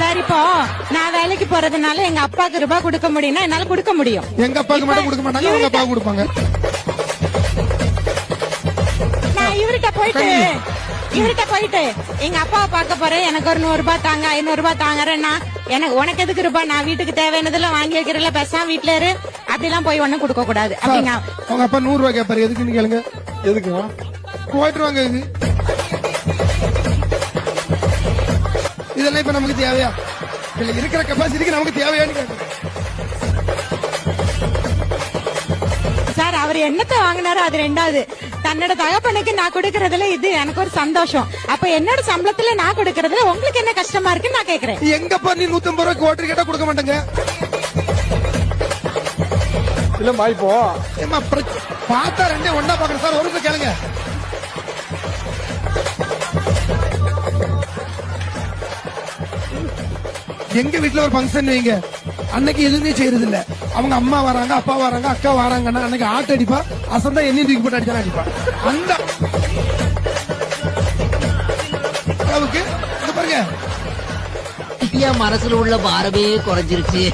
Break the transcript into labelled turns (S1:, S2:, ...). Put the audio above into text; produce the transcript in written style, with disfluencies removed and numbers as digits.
S1: Sir இப்போ நான் வேலைக்கு போறதுனால எங்க அப்பாக்கு ரூபாய் கொடுக்க முடியும்னா என்னால கொடுக்க முடியும்.
S2: எங்க அப்பாவுக்கு மட்டும் கொடுக்க மாட்டாங்க, உங்க அப்பாவுக்கு கொடுப்பாங்க.
S1: நான் இவர்கிட்ட போயிட்டு எங்க அப்பாவை பார்க்க போறேன், எனக்கு ஒரு 100 ரூபாய் தாங்க, 500 ரூபாய் தாங்கறேன்னா எனக்கு உனக்கு எதுக்கு ரூபாய், நான் வீட்டுக்கு தேவையானதெல்லாம் வாங்கி வைக்கிறேன், பேசாம வீட்டுல இரு அப்படிலாம் போய் ஒண்ணும் கொடுக்க கூடாது அப்படிங்க.
S2: உங்க அப்பா 100 ரூபாய் கேட்பாரு, எதுக்குன்னு கேளுங்க.
S3: எதுக்குமா
S2: போயிட்டு வாங்க. இதெல்லாம் இப்ப நமக்கு தேவையா? இல்ல இருக்கிற கெப்பாசிட்டிக்கு நமக்கு தேவையான்னு கேட்கணும்.
S1: சார் அவர் என்னத்தை வாங்கினாரோ அது ரெண்டாவது. தன்னோட தகப்பனுக்கு நான் கொடுக்கறதுல இது எனக்கு ஒரு சந்தோஷம். அப்ப என்னோட சம்பளத்துல நான் கொடுக்கறதுல உங்களுக்கு என்ன கஷ்டமா இருக்குன்னு நான் கேக்குறேன்.
S2: எங்கப்பா நீ 150 ரூபாய்க்கு ஓட்டர் கேட்டா கொடுக்க மாட்டேங்க.
S3: இல்லம்மா இப்போ
S2: ஏமா பார்த்தா ரெண்டே ஒன்னா பாக்குறேன் சார். ஒரு கேளுங்க. எங்க வீட்டுல ஒரு ஃபங்க்ஷன் வைங்க, அன்னைக்கு எதுவுமே செய்யறது இல்ல. அவங்க அம்மா வராங்க, அப்பா வராங்க, அக்கா வராங்கன்னா அன்னைக்கு ஆட்டு அடிப்பா, அசந்தா எண்ணெய் தூக்கி போட்டு அடிச்சா அடிப்பா. அந்த அளவுக்கு பாருங்க
S4: மனசுல உள்ள பாரமே குறைஞ்சிருச்சு.